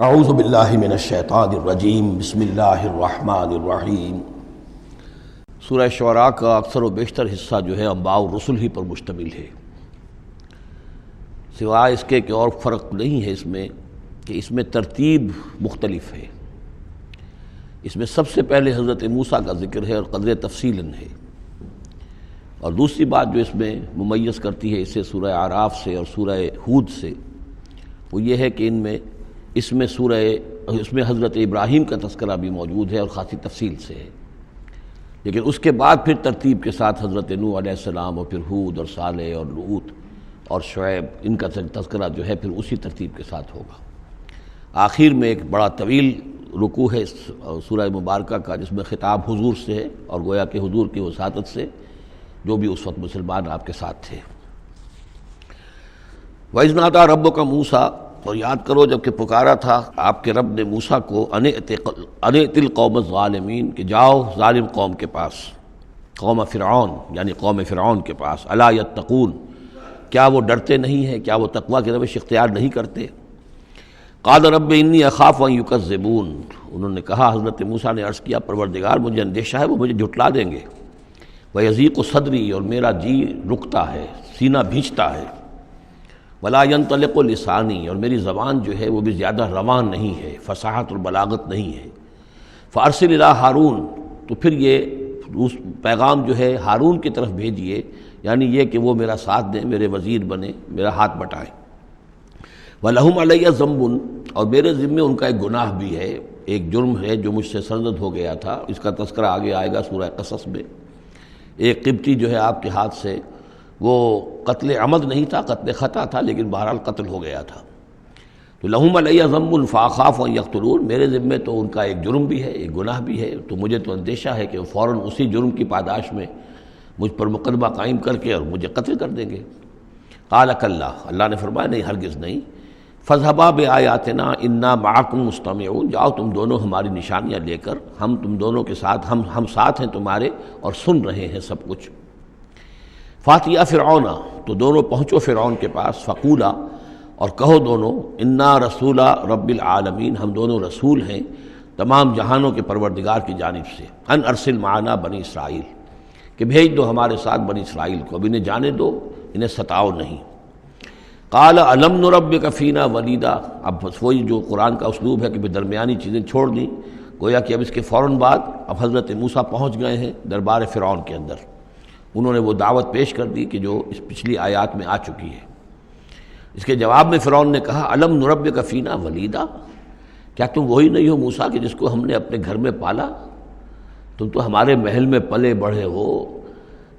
اعوذ باللہ من الشیطان الرجیم بسم اللہ الرحمن الرحیم۔ سورہ شعراء کا اکثر و بیشتر حصہ جو ہے انباء الرسل ہی پر مشتمل ہے، سوائے اس کے کہ اور فرق نہیں ہے اس میں کہ اس میں ترتیب مختلف ہے۔ اس میں سب سے پہلے حضرت موسیٰ کا ذکر ہے اور قدر تفصیلاً ہے، اور دوسری بات جو اس میں ممیز کرتی ہے اسے سورہ اعراف سے اور سورہ ہود سے، وہ یہ ہے کہ اس میں حضرت ابراہیم کا تذکرہ بھی موجود ہے اور خاصی تفصیل سے ہے، لیکن اس کے بعد پھر ترتیب کے ساتھ حضرت نوح علیہ السلام اور پھر ہود اور صالح اور لوط اور شعیب، ان کا تذکرہ جو ہے پھر اسی ترتیب کے ساتھ ہوگا۔ آخر میں ایک بڑا طویل رکوع ہے سورہ مبارکہ کا، جس میں خطاب حضور سے ہے اور گویا کہ حضور کی وساطت سے جو بھی اس وقت مسلمان آپ کے ساتھ تھے۔ وَإِذْ نَادَىٰ رَبُّكَ مُوسَىٰ، اور یاد کرو جب کہ پکارا تھا آپ کے رب نے موسیٰ کو ان ائت القوم الظالمین، کہ جاؤ ظالم قوم کے پاس، قوم فرعون یعنی قوم فرعون کے پاس، الا یتقون، کیا وہ ڈرتے نہیں ہیں، کیا وہ تقوی کی روش اختیار نہیں کرتے؟ قال رب انی اخاف ان یکذبون، انہوں نے کہا، حضرت موسیٰ نے عرض کیا، پروردگار مجھے اندیشہ ہے وہ مجھے جھٹلا دیں گے، ویضیق صدری، اور میرا جی رکتا ہے، سینہ بھینچتا ہے، ولا ينطلق لسانی، اور میری زبان جو ہے وہ بھی زیادہ رواں نہیں ہے، فصاحت اور بلاغت نہیں ہے، فارسل الی ہارون، تو پھر یہ پیغام جو ہے ہارون کی طرف بھیجیے، یعنی یہ کہ وہ میرا ساتھ دیں، میرے وزیر بنے، میرا ہاتھ بٹائیں۔ وَلَهُمْ عَلَيَّ ذَنْبٌ، اور میرے ذمے ان کا ایک گناہ بھی ہے، ایک جرم ہے جو مجھ سے سرزد ہو گیا تھا، اس کا تذکرہ آگے آئے گا سورہ قصص میں۔ ایک قبطی جو ہے آپ کے ہاتھ سے، وہ قتل عمد نہیں تھا، قتل خطا تھا، لیکن بہرحال قتل ہو گیا تھا۔ تو لہم علیہ ذنب فاخاف ان یقتلون، میرے ذمے تو ان کا ایک جرم بھی ہے، ایک گناہ بھی ہے، تو مجھے تو اندیشہ ہے کہ وہ فوراً اسی جرم کی پاداش میں مجھ پر مقدمہ قائم کر کے اور مجھے قتل کر دیں گے۔ قال کلا، اللہ نے فرمایا نہیں، ہرگز نہیں، فاذهبا بآیاتنا انا معکم مستمعون، جاؤ تم دونوں ہماری نشانیاں لے کر، ہم تم دونوں کے ساتھ، ہم ساتھ ہیں تمہارے اور سن رہے ہیں سب کچھ۔ فاتیا فرعون، تو دونوں پہنچو فرعون کے پاس، فقولا، اور کہو دونوں، انا رسولا رب العالمین، ہم دونوں رسول ہیں تمام جہانوں کے پروردگار کی جانب سے، ان ارسل معنا بنی اسرائیل، کہ بھیج دو ہمارے ساتھ بنی اسرائیل کو، اب انہیں جانے دو، انہیں ستاؤ نہیں۔ قال الم نربک فینا ولیدا، اب وہی جو قرآن کا اسلوب ہے کہ درمیانی چیزیں چھوڑ دیں، گویا کہ اب اس کے فوراً بعد اب حضرت موسیٰ پہنچ گئے ہیں دربار فرعون کے اندر، انہوں نے وہ دعوت پیش کر دی کہ جو اس پچھلی آیات میں آ چکی ہے۔ اس کے جواب میں فرعون نے کہا، الم نربک فینا ولیدا، کیا تم وہی نہیں ہو موسیٰ کہ جس کو ہم نے اپنے گھر میں پالا؟ تم تو ہمارے محل میں پلے بڑھے ہو۔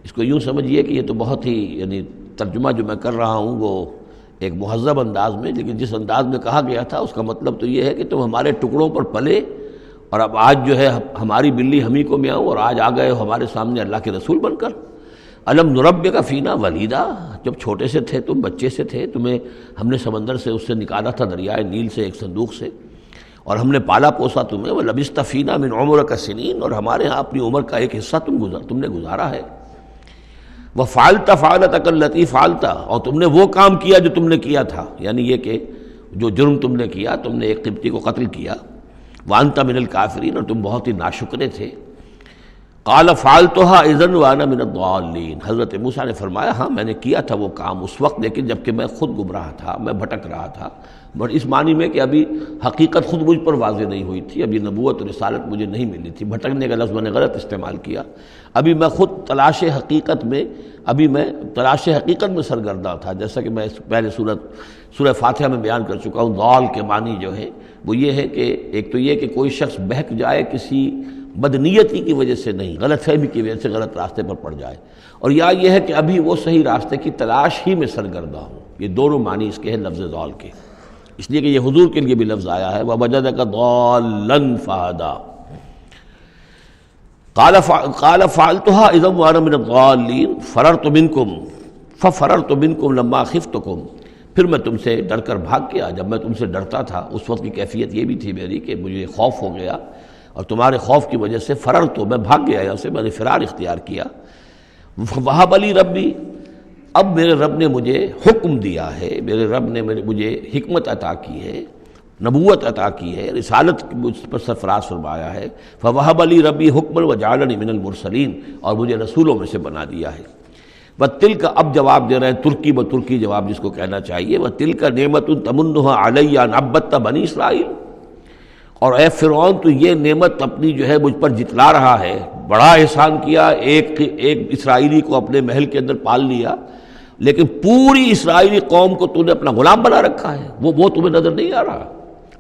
اس کو یوں سمجھیے کہ یہ تو بہت ہی، یعنی ترجمہ جو میں کر رہا ہوں وہ ایک مہذب انداز میں، لیکن جس انداز میں کہا گیا تھا اس کا مطلب تو یہ ہے کہ تم ہمارے ٹکڑوں پر پلے، اور اب آج جو ہے ہماری بلی ہم ہی کو میاؤں، اور آج آ گئے ہو ہمارے سامنے اللہ کے رسول بن کر۔ الم نربک فینا ولیدا، جب چھوٹے سے تھے تم، بچے سے تھے، تمہیں ہم نے سمندر سے اس سے نکالا تھا، دریائے نیل سے، ایک صندوق سے، اور ہم نے پالا پوسا تمہیں، وَلَبِثْتَ فِينَا مِنْ عُمُرِكَ سِنِينَ، اور ہمارے ہاں اپنی عمر کا ایک حصہ تم نے گزارا ہے۔ وَفَعَلْتَ فَعَلَتَكَ الَّتِي فَعَلْتَ، اور تم نے وہ کام کیا جو تم نے کیا تھا، یعنی یہ کہ جو جرم تم نے کیا، تم نے ایک قبطی کو قتل کیا، وَأَنْتَ مِنَ الْكَافِرِينَ، اور تم بہت ہی ناشکرے تھے۔ قال فعلتها اذا وانا من الضالین، حضرت موسیٰ نے فرمایا ہاں میں نے کیا تھا وہ کام اس وقت، لیکن جب کہ میں خود گمراہ تھا، میں بھٹک رہا تھا، بٹ اس معنی میں کہ ابھی حقیقت خود مجھ پر واضح نہیں ہوئی تھی، ابھی نبوت اور رسالت مجھے نہیں ملی تھی، بھٹکنے کا لفظ میں نے غلط استعمال کیا، ابھی میں خود تلاش حقیقت میں سرگرداں تھا، جیسا کہ میں پہلے سورہ فاتحہ میں بیان کر چکا ہوں۔ ضال کے معنی جو ہے وہ یہ ہے کہ ایک تو یہ کہ کوئی شخص بہک جائے کسی بدنیتی کی وجہ سے نہیں، غلط فہمی کی وجہ سے غلط راستے پر پڑ جائے، اور یا یہ ہے کہ ابھی وہ صحیح راستے کی تلاش ہی میں سرگرداں ہوں۔ یہ دونوں معنی اس کے ہیں لفظ ضال کے، اس لیے کہ یہ حضور کے لیے بھی لفظ آیا ہے، وَوَجَدَكَ ضَالًّا فَهَدَىٰ۔ قَالَ فَعَلْتُهَا إِذًا وَأَنَا مِنَ الضَّالِّينَ فَفَرَرْتُ مِنكُمْ لَمَّا خِفْتُكُمْ، پھر میں تم سے ڈر کر بھاگ گیا، جب میں تم سے ڈرتا تھا اس وقت کی کیفیت یہ بھی تھی میری کہ مجھے خوف ہو گیا، اور تمہارے خوف کی وجہ سے فررتو، میں بھاگ گیا یہاں سے، میں نے فرار اختیار کیا۔ وَهَبَ لِي رَبِّي، اب میرے رب نے مجھے حکم دیا ہے، میرے رب نے مجھے حکمت عطا کی ہے، نبوت عطا کی ہے، رسالت مجھ پر سرفراز فرمایا ہے، فوہب لی ربی حکما وجعلنی من المرسلین، اور مجھے رسولوں میں سے بنا دیا ہے۔ وَتِلْكَ اب جواب دے رہے ہیں ترکی بترکی جواب جس کو کہنا چاہیے، وَتِلْكَ نعمۃ تمنھا علی ان عبدت بنی اسرائیل، اور اے فرعون تو یہ نعمت اپنی جو ہے مجھ پر جتلا رہا ہے، بڑا احسان کیا، ایک اسرائیلی کو اپنے محل کے اندر پال لیا، لیکن پوری اسرائیلی قوم کو تو نے اپنا غلام بنا رکھا ہے، وہ تمہیں نظر نہیں آ رہا۔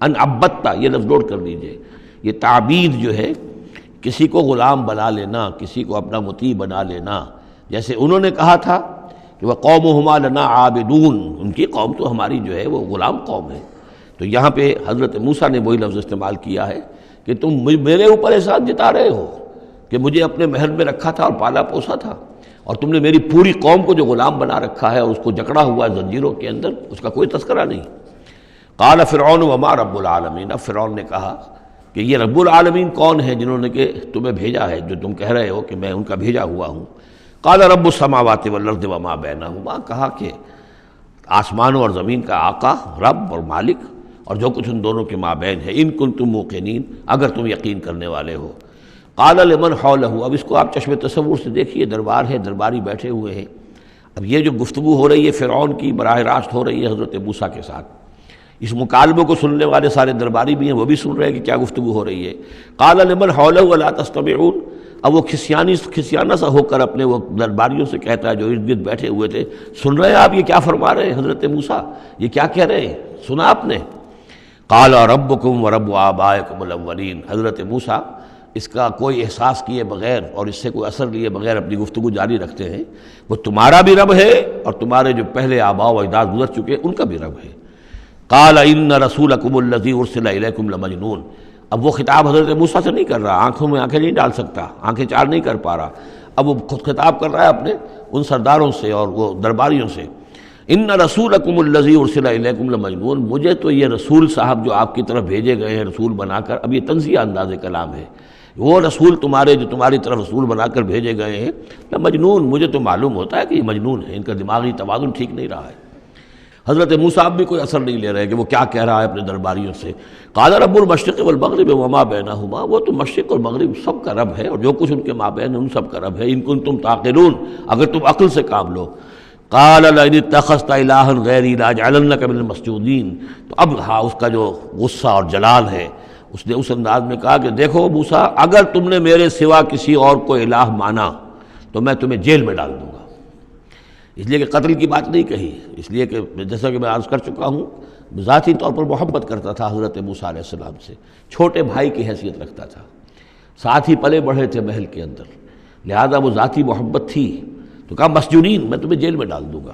ان عبدت، یہ لفظ نوٹ کر لیجئے، یہ تعبید جو ہے کسی کو غلام بنا لینا، کسی کو اپنا مطیع بنا لینا، جیسے انہوں نے کہا تھا کہ وہ قومہما لنا عابدون، ان کی قوم تو ہماری جو ہے وہ غلام قوم ہے، تو یہاں پہ حضرت موسیٰ نے وہی لفظ استعمال کیا ہے کہ تم میرے اوپر احسان جتا رہے ہو کہ مجھے اپنے محل میں رکھا تھا اور پالا پوسا تھا، اور تم نے میری پوری قوم کو جو غلام بنا رکھا ہے اور اس کو جکڑا ہوا ہے زنجیروں کے اندر، اس کا کوئی تذکرہ نہیں۔ قال فرعون وما رب العالمین، اب فرعون نے کہا کہ یہ رب العالمین کون ہے جنہوں نے کہ تمہیں بھیجا ہے، جو تم کہہ رہے ہو کہ میں ان کا بھیجا ہوا ہوں۔ قال رب السماوات والارض وما بینہما، کہا کہ آسمانوں اور زمین کا آقا، رب اور مالک، اور جو کچھ ان دونوں کے مابین ہے، ان کنتم موقنین، اگر تم یقین کرنے والے ہو۔ قال لمن حولہ، اب اس کو آپ چشم تصور سے دیکھیے، دربار ہے، درباری بیٹھے ہوئے ہیں، اب یہ جو گفتگو ہو رہی ہے فرعون کی براہ راست ہو رہی ہے حضرت موسیٰ کے ساتھ، اس مکالمے کو سننے والے سارے درباری بھی ہیں، وہ بھی سن رہے ہیں کہ کیا گفتگو ہو رہی ہے۔ قال لمن حولہ الا تستمعون، اب وہ کھسیانہ سا ہو کر اپنے وہ درباریوں سے کہتا ہے جو ارد گرد بیٹھے ہوئے تھے، سن رہے ہیں آپ یہ کیا فرما رہے ہیں حضرت موسیٰ، یہ کیا کہہ رہے ہیں، سنا آپ نے؟ قال ربکم ورب آبائکم الاولین، حضرت موسیٰ اس کا کوئی احساس کیے بغیر اور اس سے کوئی اثر لیے بغیر اپنی گفتگو جاری رکھتے ہیں، وہ تمہارا بھی رب ہے اور تمہارے جو پہلے آباء و اجداد گزر چکے ان کا بھی رب ہے۔ قال ان رسولکم الذی ارسل الیکم لمجنون، اب وہ خطاب حضرت موسیٰ سے نہیں کر رہا، آنکھوں میں آنکھیں نہیں ڈال سکتا، آنکھیں چار نہیں کر پا رہا، اب وہ خود خطاب کر رہا ہے اپنے ان سرداروں سے اور وہ درباریوں سے۔ ان رسولکم الذی ارسل الیکم لمجنون، مجھے تو یہ رسول صاحب جو آپ کی طرف بھیجے گئے ہیں رسول بنا کر، اب یہ تنزیہ انداز کلام ہے، وہ رسول تمہارے جو تمہاری طرف رسول بنا کر بھیجے گئے ہیں مجنون، مجھے تو معلوم ہوتا ہے کہ یہ مجنون ہے، ان کا دماغی توازن ٹھیک نہیں رہا ہے۔ حضرت موسیٰ بھی کوئی اثر نہیں لے رہے کہ وہ کیا کہہ رہا ہے اپنے درباریوں سے۔ قال رب المشرق والمغرب وما بینہما، وہ تو مشرق اور مغرب سب کا رب ہے اور جو کچھ ان کے مابین ان سب کا رب ہے، ان کنتم تعقلون، اگر تم عقل سے کام لو۔ قال لئن اتخذت الہا غیری لاجعلنک من المسجونین، تو اب ہاں اس کا جو غصہ اور جلال ہے، اس نے اس انداز میں کہا کہ دیکھو موسیٰ، اگر تم نے میرے سوا کسی اور کو الہ مانا تو میں تمہیں جیل میں ڈال دوں گا۔ اس لیے کہ قتل کی بات نہیں کہی، اس لیے کہ جیسا کہ میں عرض کر چکا ہوں ذاتی طور پر محبت کرتا تھا حضرت موسیٰ علیہ السلام سے، چھوٹے بھائی کی حیثیت رکھتا تھا، ساتھ ہی پلے بڑھے تھے محل کے اندر، لہذا وہ ذاتی محبت تھی، تو کہا مسجونین، میں تمہیں جیل میں ڈال دوں گا۔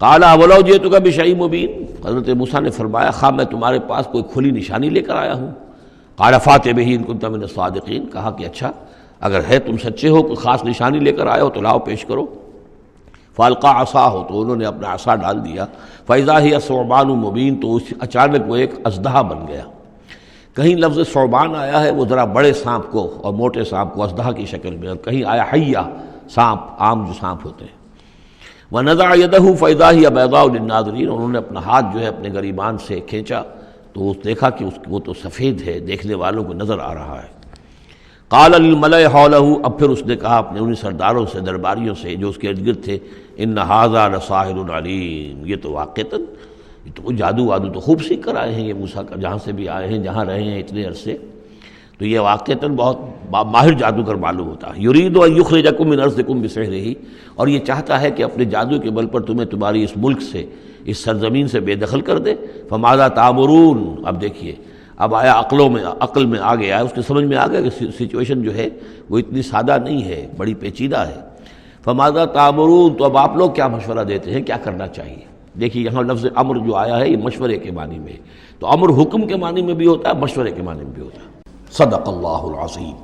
قال اولو جئتک بشیء مبین، حضرت موسیٰ نے فرمایا خواہ میں تمہارے پاس کوئی کھلی نشانی لے کر آیا ہوں۔ قال فات بہ ان کنت من الصادقین، کہا کہ اچھا اگر ہے تم سچے ہو، کوئی خاص نشانی لے کر آئے ہو تو لاؤ پیش کرو۔ فالقا عصاہ، تو انہوں نے اپنا عصا ڈال دیا، فاذا ہی ثعبان مبین، تو اچانک وہ ایک اژدہا بن گیا۔ کہیں لفظ ثعبان آیا ہے وہ ذرا بڑے سانپ کو اور موٹے سانپ کو اژدہا کی شکل میں، اور کہیں آیا حیہ، سانپ، عام جو سانپ ہوتے ہیں۔ وَنَزَعَ يَدَهُ فَإِذَا هِيَ بَيْضَاءُ لِلنَّاظِرِينَ، انہوں نے اپنا ہاتھ جو ہے اپنے گریبان سے کھینچا تو دیکھا کہ وہ تو سفید ہے، دیکھنے والوں کو نظر آ رہا ہے۔ قال للملأ حوله، اب پھر اس نے کہا اپنے انہیں سرداروں سے، درباریوں سے جو اس کے ارد گرد تھے، ان ھذا لساحر علیم، یہ تو واقعتاً یہ تو جادو وادو تو خوب سیکھ کر آئے ہیں یہ موسیٰ کا، جہاں سے بھی آئے ہیں، جہاں رہے ہیں اتنے عرصے، تو یہ واقعتاً بہت ماہر جادوگر معلوم ہوتا ہے۔ یرید ان یخرجکم من ارضکم بسحرہ، اور یہ چاہتا ہے کہ اپنے جادو کے بل پر تمہیں تمہاری اس ملک سے، اس سرزمین سے بے دخل کر دے۔ فماذا تأمرون، اب دیکھیے اب آیا عقل میں آ گیا، اس کے سمجھ میں آ گیا کہ سچویشن جو ہے وہ اتنی سادہ نہیں ہے، بڑی پیچیدہ ہے۔ فماذا تأمرون، تو اب آپ لوگ کیا مشورہ دیتے ہیں، کیا کرنا چاہیے؟ دیکھیے یہاں لفظ امر جو آیا ہے یہ مشورے کے معنی میں، تو امر حکم کے معنی میں بھی ہوتا ہے، مشورے کے معنی میں بھی ہوتا ہے۔ صدق اللہ العظیم۔